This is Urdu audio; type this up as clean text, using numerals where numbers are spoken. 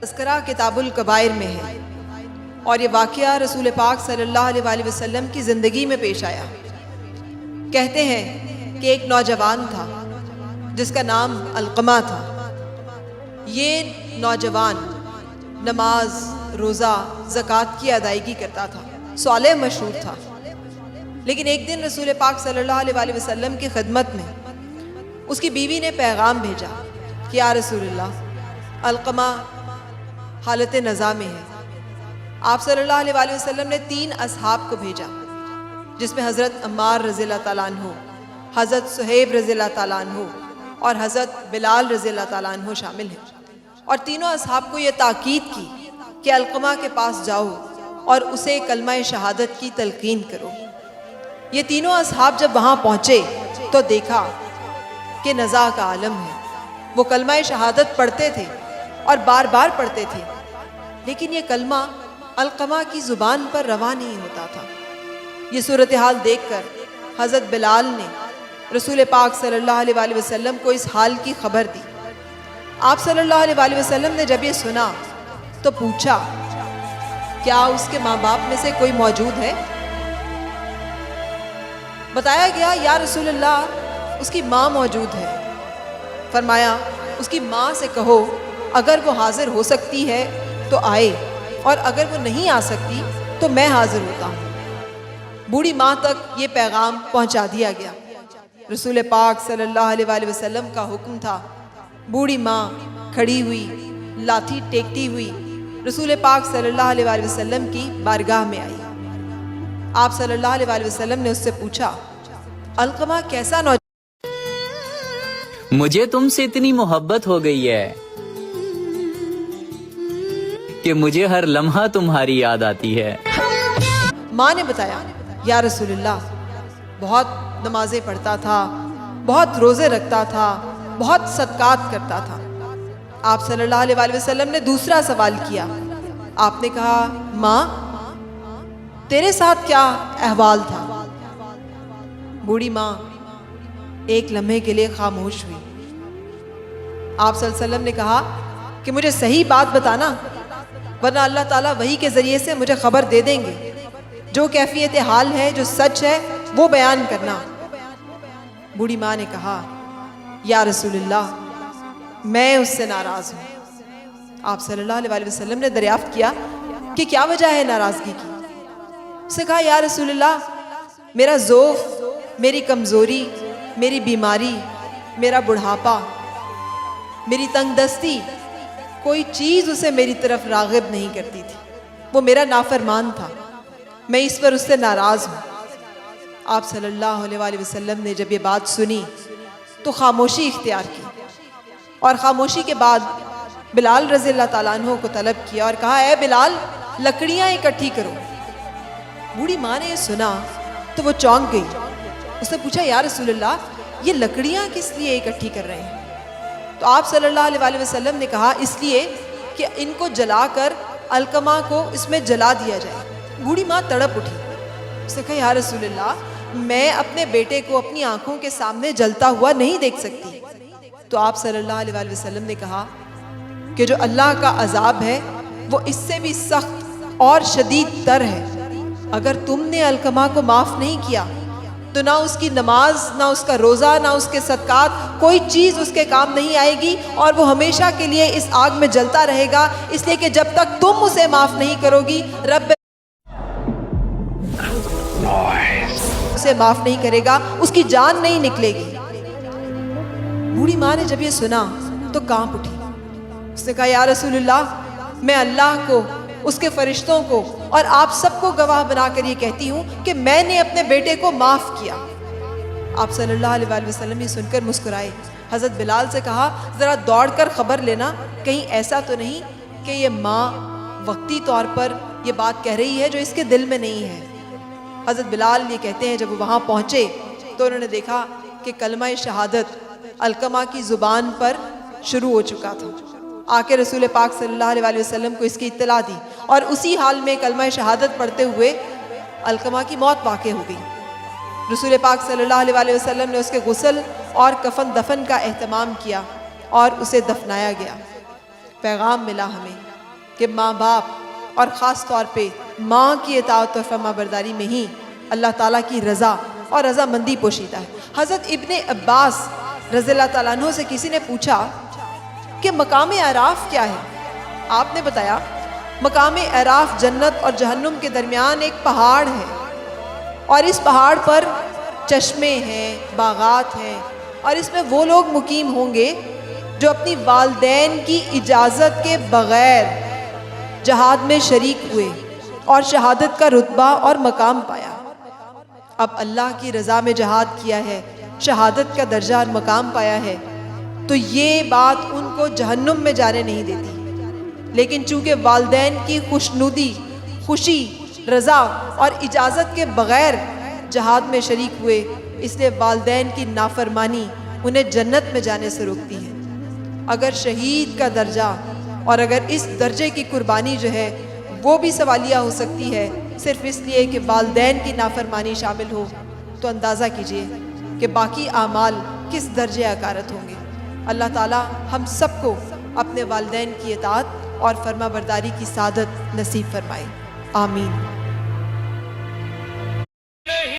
تذکرہ کتاب الکبائر میں ہے اور یہ واقعہ رسول پاک صلی اللہ علیہ وآلہ وسلم کی زندگی میں پیش آیا۔ کہتے ہیں کہ ایک نوجوان تھا جس کا نام علقمہ تھا۔ یہ نوجوان نماز، روزہ، زکوٰۃ کی ادائیگی کرتا تھا، صالح مشہور تھا۔ لیکن ایک دن رسول پاک صلی اللہ علیہ وآلہ وسلم کی خدمت میں اس کی بیوی نے پیغام بھیجا کہ یا رسول اللہ، علقمہ حالت نزا میں ہے۔ آپ صلی اللہ علیہ وآلہ وسلم نے 3 اصحاب کو بھیجا، جس میں حضرت عمار رضی اللہ تعالیٰ عنہ، حضرت صہیب رضی اللہ تعالیٰ عنہ اور حضرت بلال رضی اللہ تعالیٰ عنہ شامل ہیں، اور تینوں اصحاب کو یہ تاکید کی کہ علقمہ کے پاس جاؤ اور اسے کلمہ شہادت کی تلقین کرو۔ یہ تینوں اصحاب جب وہاں پہنچے تو دیکھا کہ نزا کا عالم ہے۔ وہ کلمہ شہادت پڑھتے تھے اور بار بار پڑھتے تھے، لیکن یہ کلمہ علقمہ کی زبان پر رواں نہیں ہوتا تھا۔ یہ صورتحال دیکھ کر حضرت بلال نے رسول پاک صلی اللہ علیہ وآلہ وسلم کو اس حال کی خبر دی۔ آپ صلی اللہ علیہ وآلہ وسلم نے جب یہ سنا تو پوچھا، کیا اس کے ماں باپ میں سے کوئی موجود ہے؟ بتایا گیا، یا رسول اللہ، اس کی ماں موجود ہے۔ فرمایا، اس کی ماں سے کہو اگر وہ حاضر ہو سکتی ہے تو آئے، اور اگر وہ نہیں آ سکتی تو میں حاضر ہوتا ہوں۔ بوڑھی ماں تک یہ پیغام پہنچا دیا گیا۔ رسول پاک صلی اللہ علیہ وآلہ وسلم کا حکم تھا۔ بوڑھی ماں کھڑی ہوئی، لاٹھی ٹیکتی ہوئی رسول پاک صلی اللہ علیہ وآلہ وسلم کی بارگاہ میں آئی۔ آپ صلی اللہ علیہ وآلہ وسلم نے اس سے پوچھا، علقمہ کیسا نوجوان؟ مجھے تم سے اتنی محبت ہو گئی ہے کہ مجھے ہر لمحہ تمہاری یاد آتی ہے۔ ماں نے بتایا، یا رسول اللہ، بہت نمازیں پڑھتا تھا، بہت روزے رکھتا تھا، بہت صدقات کرتا تھا۔ آپ صلی اللہ علیہ وآلہ وسلم نے دوسرا سوال کیا۔ آپ نے کہا، ماں، تیرے ساتھ کیا احوال تھا؟ بوڑھی ماں ایک لمحے کے لیے خاموش ہوئی۔ آپ صلی اللہ علیہ وسلم نے کہا کہ مجھے صحیح بات بتانا، ورنہ اللہ تعالیٰ وحی کے ذریعے سے مجھے خبر دے دیں گے۔ جو کیفیت حال ہے، جو سچ ہے، وہ بیان کرنا۔ بوڑھی ماں نے کہا، یا رسول اللہ، میں اس سے ناراض ہوں۔ آپ صلی اللہ علیہ وآلہ وسلم نے دریافت کیا کہ کیا وجہ ہے ناراضگی کی؟ اس نے کہا، یا رسول اللہ، میرا ضعف، میری کمزوری، میری بیماری، میرا بڑھاپا، میری تنگ دستی، کوئی چیز اسے میری طرف راغب نہیں کرتی تھی۔ وہ میرا نافرمان تھا، میں اس پر اس سے ناراض ہوں۔ آپ صلی اللہ علیہ وآلہ وسلم نے جب یہ بات سنی تو خاموشی اختیار کی، اور خاموشی کے بعد بلال رضی اللہ تعالیٰ عنہ کو طلب کیا اور کہا، اے بلال، لکڑیاں اکٹھی کرو۔ بوڑھی ماں نے یہ سنا تو وہ چونک گئی۔ اس نے پوچھا، یا رسول اللہ، یہ لکڑیاں کس لیے اکٹھی کر رہے ہیں؟ تو آپ صلی اللہ علیہ وآلہ وسلم نے کہا، اس لیے کہ ان کو جلا کر علقمہ کو اس میں جلا دیا جائے۔ بوڑھی ماں تڑپ اٹھی۔ اس نے کہا، یا رسول اللہ، میں اپنے بیٹے کو اپنی آنکھوں کے سامنے جلتا ہوا نہیں دیکھ سکتی۔ تو آپ صلی اللہ علیہ وآلہ وسلم نے کہا کہ جو اللہ کا عذاب ہے وہ اس سے بھی سخت اور شدید تر ہے۔ اگر تم نے علقمہ کو معاف نہیں کیا تو نہ اس کی نماز، نہ اس کا روزہ، نہ اس کے صدقات، کوئی چیز اس کے کام نہیں آئے گی، اور وہ ہمیشہ کے لیے اس آگ میں جلتا رہے گا، اس لیے کہ جب تک تم اسے معاف نہیں کرو گی، رب اسے معاف نہیں کرے گا، اس کی جان نہیں نکلے گی۔ بوڑھی ماں نے جب یہ سنا تو کانپ اٹھی۔ اس نے کہا، یا رسول اللہ، میں اللہ کو، اس کے فرشتوں کو اور آپ سب کو گواہ بنا کر یہ کہتی ہوں کہ میں نے اپنے بیٹے کو معاف کیا۔ آپ صلی اللہ علیہ وآلہ وسلم یہ سن کر مسکرائے۔ حضرت بلال سے کہا، ذرا دوڑ کر خبر لینا، کہیں ایسا تو نہیں کہ یہ ماں وقتی طور پر یہ بات کہہ رہی ہے جو اس کے دل میں نہیں ہے۔ حضرت بلال یہ کہتے ہیں، جب وہ وہاں پہنچے تو انہوں نے دیکھا کہ کلمہ شہادت علقمہ کی زبان پر شروع ہو چکا تھا۔ آ کے رسول پاک صلی اللہ علیہ وآلہ وسلم کو اس کی اطلاع دی، اور اسی حال میں کلمہ شہادت پڑھتے ہوئے علقمہ کی موت واقع ہو گئی۔ رسول پاک صلی اللہ علیہ وآلہ وسلم نے اس کے غسل اور کفن دفن کا اہتمام کیا اور اسے دفنایا گیا۔ پیغام ملا ہمیں کہ ماں باپ اور خاص طور پہ ماں کی اطاعت اور فرما برداری میں ہی اللہ تعالیٰ کی رضا اور رضامندی پوشیدہ ہے۔ حضرت ابن عباس رضی اللہ تعالیٰ عنہ سے کسی نے پوچھا کہ مقام اعراف کیا ہے؟ آپ نے بتایا مقام اعراف جنت اور جہنم کے درمیان ایک پہاڑ ہے، اور اس پہاڑ پر چشمے ہیں، باغات ہیں، اور اس میں وہ لوگ مقیم ہوں گے جو اپنی والدین کی اجازت کے بغیر جہاد میں شریک ہوئے اور شہادت کا رتبہ اور مقام پایا۔ اب اللہ کی رضا میں جہاد کیا ہے، شہادت کا درجہ اور مقام پایا ہے، تو یہ بات ان کو جہنم میں جانے نہیں دیتی، لیکن چونکہ والدین کی خوشنودی، خوشی، رضا اور اجازت کے بغیر جہاد میں شریک ہوئے، اس لیے والدین کی نافرمانی انہیں جنت میں جانے سے روکتی ہے۔ اگر شہید کا درجہ اور اگر اس درجے کی قربانی جو ہے وہ بھی سوالیہ ہو سکتی ہے صرف اس لیے کہ والدین کی نافرمانی شامل ہو، تو اندازہ کیجئے کہ باقی اعمال کس درجے حقارت ہوں گے۔ اللہ تعالی ہم سب کو اپنے والدین کی اطاعت اور فرما برداری کی سعادت نصیب فرمائے، آمین۔